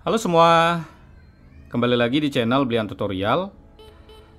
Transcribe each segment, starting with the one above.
Halo semua, kembali lagi di channel Blian Tutorial,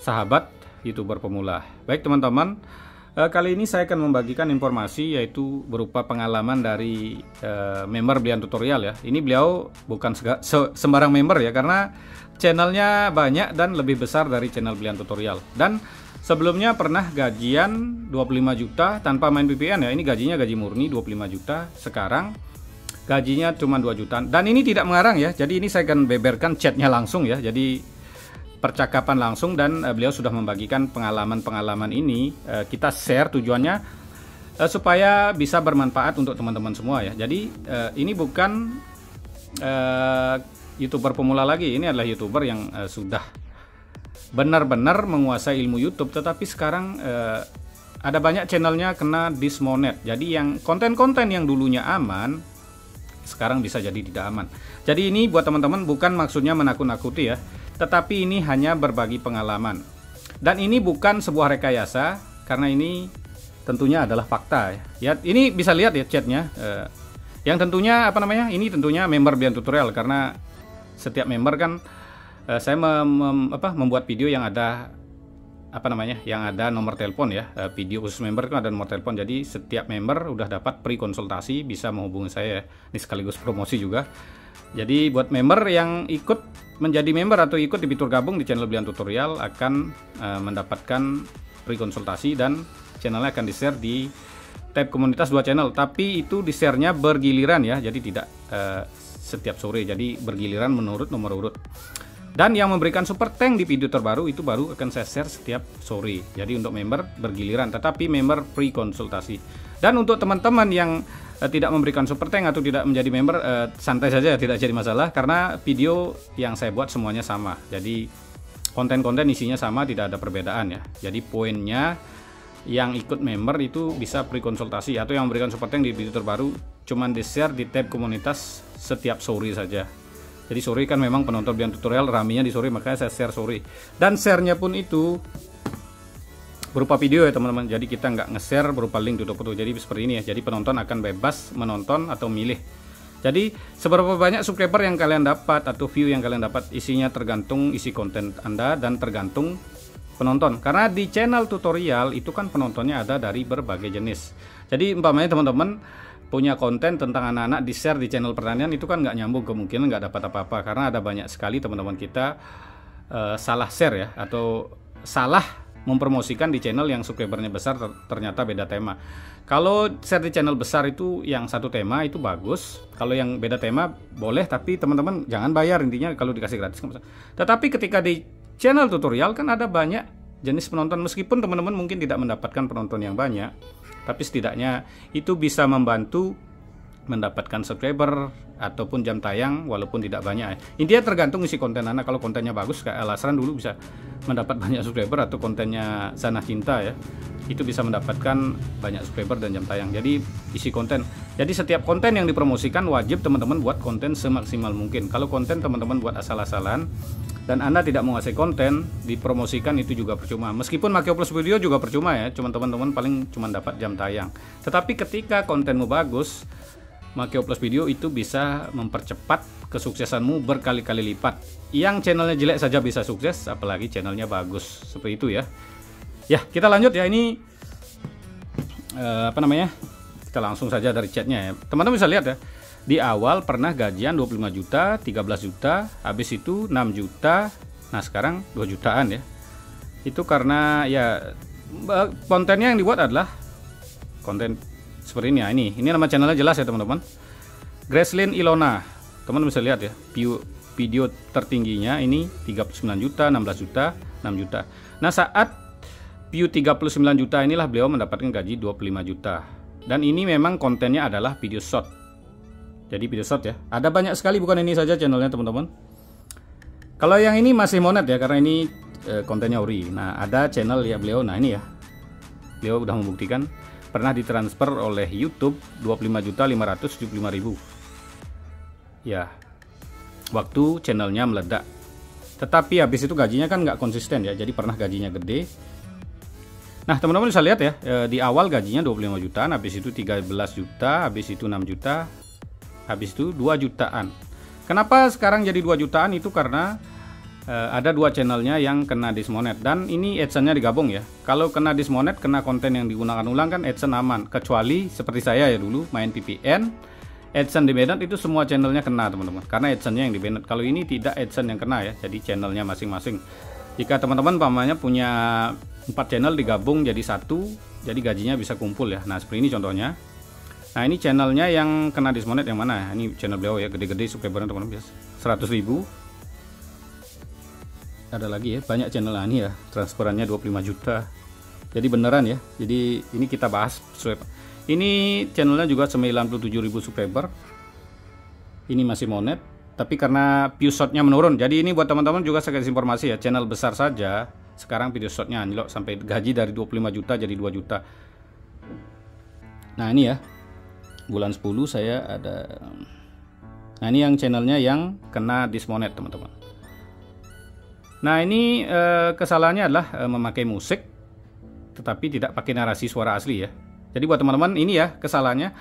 sahabat YouTuber pemula. Baik teman-teman, kali ini saya akan membagikan informasi yaitu berupa pengalaman dari member Blian Tutorial ya. Ini beliau bukan sembarang member ya, karena channelnya banyak dan lebih besar dari channel Blian Tutorial. Dan sebelumnya pernah gajian 25 juta tanpa main VPN ya. Ini gajinya gaji murni 25 juta. Sekarang gajinya cuma 2 juta. Dan ini tidak mengarang ya. Jadi ini saya akan beberkan chatnya langsung ya. Jadi percakapan langsung, dan beliau sudah membagikan pengalaman-pengalaman ini. Kita share tujuannya supaya bisa bermanfaat untuk teman-teman semua ya. Jadi ini bukan YouTuber pemula lagi. Ini adalah YouTuber yang sudah benar-benar menguasai ilmu YouTube. Tetapi sekarang ada banyak channelnya kena dismonet. Jadi yang konten-konten yang dulunya aman sekarang bisa jadi tidak aman. Jadi ini buat teman-teman bukan maksudnya menakut-nakuti ya, tetapi ini hanya berbagi pengalaman. Dan ini bukan sebuah rekayasa, karena ini tentunya adalah fakta ya. Ya, ini bisa lihat ya chatnya. Yang tentunya ini tentunya member Blian Tutorial, karena setiap member kan saya membuat video yang ada yang ada nomor telepon ya. Video khusus member itu ada nomor telepon, jadi setiap member udah dapat free konsultasi, bisa menghubungi saya ya. Ini sekaligus promosi juga. Jadi buat member yang ikut menjadi member atau ikut di fitur gabung di channel Blian Tutorial akan mendapatkan free konsultasi, dan channelnya akan di-share di tab komunitas 2 channel. Tapi itu di-share-nya bergiliran ya, jadi tidak setiap sore, jadi bergiliran menurut nomor urut. Dan yang memberikan super tank di video terbaru itu baru akan saya share setiap sore. Jadi untuk member bergiliran, tetapi member free konsultasi. Dan untuk teman-teman yang tidak memberikan super tank atau tidak menjadi member, santai saja, tidak jadi masalah, karena video yang saya buat semuanya sama. Jadi konten-konten isinya sama, tidak ada perbedaan ya. Jadi poinnya yang ikut member itu bisa free konsultasi, atau yang memberikan super tank di video terbaru cuman di-share di tab komunitas setiap sore saja. Jadi sore kan memang penonton Blian Tutorial ramenya di sore, makanya saya share sore. Dan share-nya pun itu berupa video ya teman-teman. Jadi kita nggak nge-share berupa link tutup foto. Jadi seperti ini ya. Jadi penonton akan bebas menonton atau milih. Jadi seberapa banyak subscriber yang kalian dapat atau view yang kalian dapat, isinya tergantung isi konten Anda dan tergantung penonton. Karena di channel tutorial itu kan penontonnya ada dari berbagai jenis. Jadi umpamanya teman-teman punya konten tentang anak-anak di-share di channel pertanian, itu kan nggak nyambung, kemungkinan nggak dapat apa-apa, karena ada banyak sekali teman-teman kita salah share ya, atau salah mempromosikan di channel yang subscribernya besar, ternyata beda tema. Kalau share di channel besar itu yang satu tema itu bagus, kalau yang beda tema boleh, tapi teman-teman jangan bayar, intinya kalau dikasih gratis. Tetapi ketika di channel tutorial kan ada banyak jenis penonton, meskipun teman-teman mungkin tidak mendapatkan penonton yang banyak, tapi setidaknya itu bisa membantu mendapatkan subscriber ataupun jam tayang walaupun tidak banyak. Intinya tergantung isi konten Anda. Kalau kontennya bagus, kayak Alasran dulu bisa mendapat banyak subscriber, atau kontennya Sana Cinta ya, itu bisa mendapatkan banyak subscriber dan jam tayang. Jadi isi konten. Jadi setiap konten yang dipromosikan wajib teman-teman buat konten semaksimal mungkin. Kalau konten teman-teman buat asal-asalan dan Anda tidak menguasai konten, dipromosikan itu juga percuma. Meskipun Makio Plus Video juga percuma ya, cuma teman-teman paling cuma dapat jam tayang. Tetapi ketika kontenmu bagus, Makio Plus Video itu bisa mempercepat kesuksesanmu berkali-kali lipat. Yang channelnya jelek saja bisa sukses, apalagi channelnya bagus. Seperti itu ya. Ya, kita lanjut ya. Ini kita langsung saja dari chatnya ya. Teman-teman bisa lihat ya. Di awal pernah gajian 25 juta, 13 juta, habis itu 6 juta, nah sekarang 2 jutaan ya. Itu karena ya kontennya yang dibuat adalah konten seperti ini ya. Ini nama channelnya jelas ya teman-teman. Gracelyn Ilona, teman-teman bisa lihat ya, video tertingginya ini 39 juta, 16 juta, 6 juta. Nah saat view 39 juta inilah beliau mendapatkan gaji 25 juta. Dan ini memang kontennya adalah video short. Jadi video short ya. Ada banyak sekali, bukan ini saja channelnya teman-teman. Kalau yang ini masih monet ya, karena ini kontennya ori. Nah ada channel ya beliau, nah ini ya, beliau udah membuktikan pernah ditransfer oleh YouTube 25.575.000 ya, waktu channelnya meledak. Tetapi habis itu gajinya kan nggak konsisten ya, jadi pernah gajinya gede. Nah teman-teman bisa lihat ya, di awal gajinya 25 jutaan, habis itu 13 juta, habis itu 6 juta, habis itu 2 jutaan. Kenapa sekarang jadi 2 jutaan? Itu karena ada 2 channelnya yang kena dismonet, dan ini AdSense-nya digabung ya. Kalau kena dismonet, kena konten yang digunakan ulang kan AdSense aman, kecuali seperti saya ya dulu main VPN, AdSense di banned, itu semua channelnya kena teman-teman, karena AdSense-nya yang di banned. Kalau ini tidak, AdSense yang kena ya, jadi channelnya masing-masing. Jika teman-teman pamannya punya 4 channel digabung jadi 1, jadi gajinya bisa kumpul ya. Nah seperti ini contohnya. Nah ini channelnya yang kena dismonet yang mana? Ini channel beliau ya, gede-gede subscribernya teman-teman, biasa 100.000. Ada lagi ya, banyak channel ini ya, transferannya 25 juta. Jadi beneran ya. Jadi ini kita bahas. Ini channelnya juga 97.000 subscriber. Ini masih monet, tapi karena view shotnya menurun. Jadi ini buat teman-teman juga saya kasih informasi ya, channel besar saja sekarang video shotnya anjlok sampai gaji dari 25 juta jadi 2 juta. Nah ini ya, bulan 10 saya ada. Nah ini yang channelnya yang kena dismonet teman-teman. Nah ini kesalahannya adalah memakai musik tetapi tidak pakai narasi suara asli ya. Jadi buat teman-teman ini ya kesalahannya,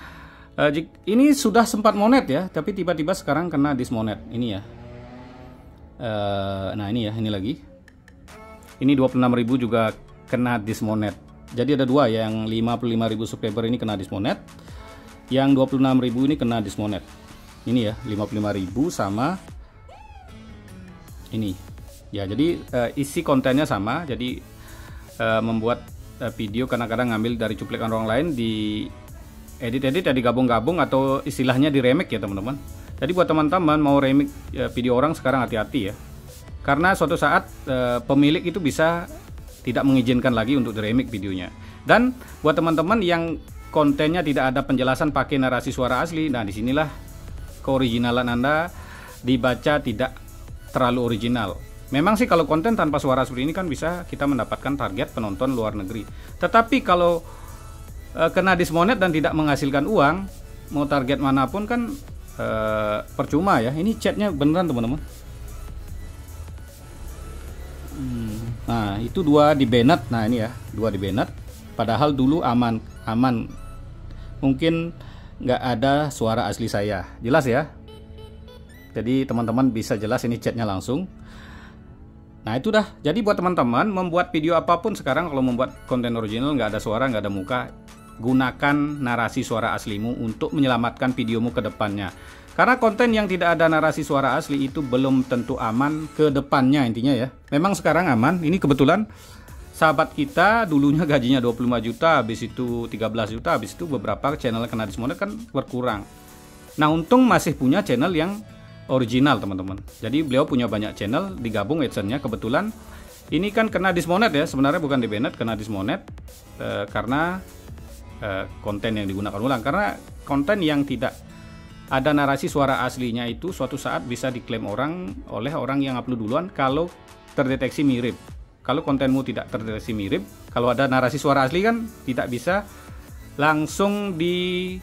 ini sudah sempat monet ya, tapi tiba-tiba sekarang kena dismonet ini ya. Nah ini ya, ini lagi, ini 26.000 juga kena dismonet. Jadi ada 2, yang 55.000 subscriber ini kena dismonet, yang 26.000 ini kena dismonet. Ini ya 55.000 sama ini. Ya jadi isi kontennya sama. Jadi membuat video kadang-kadang ngambil dari cuplikan orang lain, di edit-edit ya, digabung-gabung atau istilahnya di remake ya teman-teman. Jadi buat teman-teman mau remake video orang sekarang hati-hati ya, karena suatu saat pemilik itu bisa tidak mengizinkan lagi untuk di remake videonya. Dan buat teman-teman yang kontennya tidak ada penjelasan pakai narasi suara asli, nah disinilah keoriginalan Anda dibaca tidak terlalu original. Memang sih kalau konten tanpa suara seperti ini kan bisa kita mendapatkan target penonton luar negeri. Tetapi kalau kena dismonet dan tidak menghasilkan uang, mau target manapun kan percuma ya. Ini chatnya beneran teman-teman. Nah itu 2 di banned. Nah ini ya 2 di banned. Padahal dulu aman. Mungkin nggak ada suara asli saya. Jelas ya. Jadi teman-teman bisa jelas ini chatnya langsung. Nah itu dah. Jadi buat teman-teman membuat video apapun sekarang, kalau membuat konten original nggak ada suara, nggak ada muka, gunakan narasi suara aslimu untuk menyelamatkan videomu ke depannya. Karena konten yang tidak ada narasi suara asli itu belum tentu aman ke depannya intinya ya. Memang sekarang aman. Ini kebetulan sahabat kita dulunya gajinya 25 juta, habis itu 13 juta, habis itu beberapa channel kena dismonet kan berkurang. Nah untung masih punya channel yang original teman-teman. Jadi beliau punya banyak channel, digabung AdSense-nya. Kebetulan ini kan kena dismonet ya, sebenarnya bukan di banned, kena dismonet karena konten yang digunakan ulang. Karena konten yang tidak ada narasi suara aslinya itu suatu saat bisa diklaim oleh orang yang upload duluan kalau terdeteksi mirip. Kalau kontenmu tidak terdeteksi mirip, kalau ada narasi suara asli kan tidak bisa langsung diklaim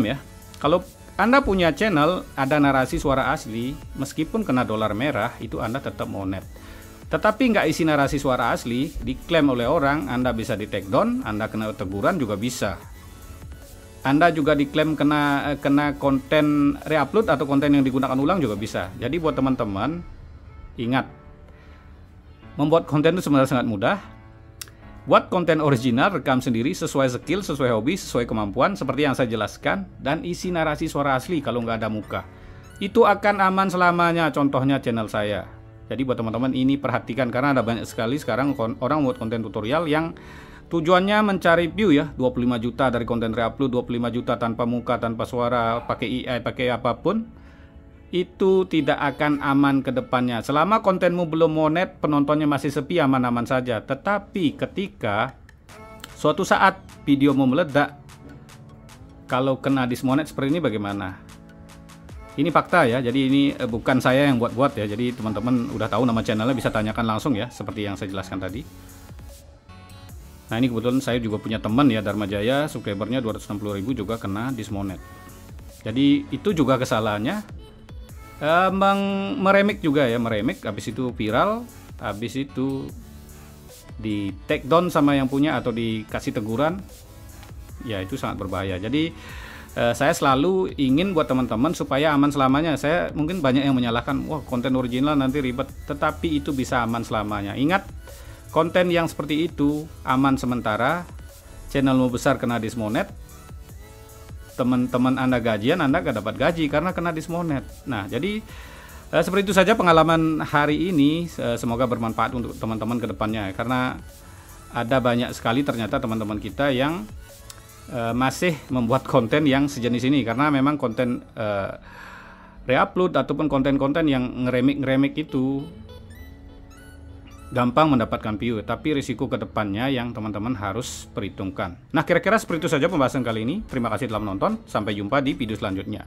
ya. Kalau Anda punya channel ada narasi suara asli, meskipun kena dolar merah itu Anda tetap monet. Tetapi nggak isi narasi suara asli, diklaim oleh orang, Anda bisa di take down, Anda kena teguran juga bisa. Anda juga diklaim kena konten reupload atau konten yang digunakan ulang juga bisa. Jadi buat teman-teman ingat, membuat konten itu sebenarnya sangat mudah. Buat konten original, rekam sendiri sesuai skill, sesuai hobi, sesuai kemampuan seperti yang saya jelaskan, dan isi narasi suara asli kalau nggak ada muka. Itu akan aman selamanya, contohnya channel saya. Jadi buat teman-teman ini perhatikan, karena ada banyak sekali sekarang orang buat konten tutorial yang tujuannya mencari view ya, 25 juta dari konten reupload, 25 juta tanpa muka, tanpa suara, pakai AI, pakai apapun. Itu tidak akan aman ke depannya. Selama kontenmu belum monet, penontonnya masih sepi, aman-aman saja. Tetapi ketika suatu saat videomu meledak, kalau kena dismonet seperti ini bagaimana? Ini fakta ya, jadi ini bukan saya yang buat-buat ya. Jadi teman-teman udah tahu nama channelnya, bisa tanyakan langsung ya, seperti yang saya jelaskan tadi. Nah ini kebetulan saya juga punya teman ya, Dharma Jaya, subscribernya 260.000 juga kena dismonet. Jadi itu juga kesalahannya. Meremik juga ya, meremik, habis itu viral, habis itu di take down sama yang punya atau dikasih teguran, ya itu sangat berbahaya. Jadi Saya selalu ingin buat teman-teman supaya aman selamanya. Saya mungkin banyak yang menyalahkan, wah konten original nanti ribet, tetapi itu bisa aman selamanya. Ingat, konten yang seperti itu aman sementara, channelmu besar kena dismonet, teman-teman Anda gajian, Anda gak dapat gaji karena kena dismonet. Nah, jadi seperti itu saja pengalaman hari ini. Semoga bermanfaat untuk teman-teman ke depannya, karena ada banyak sekali ternyata teman-teman kita yang masih membuat konten yang sejenis ini, karena memang konten reupload ataupun konten-konten yang ngeremik itu gampang mendapatkan view, tapi risiko kedepannya yang teman-teman harus perhitungkan. Nah, kira-kira seperti itu saja pembahasan kali ini. Terima kasih telah menonton, sampai jumpa di video selanjutnya.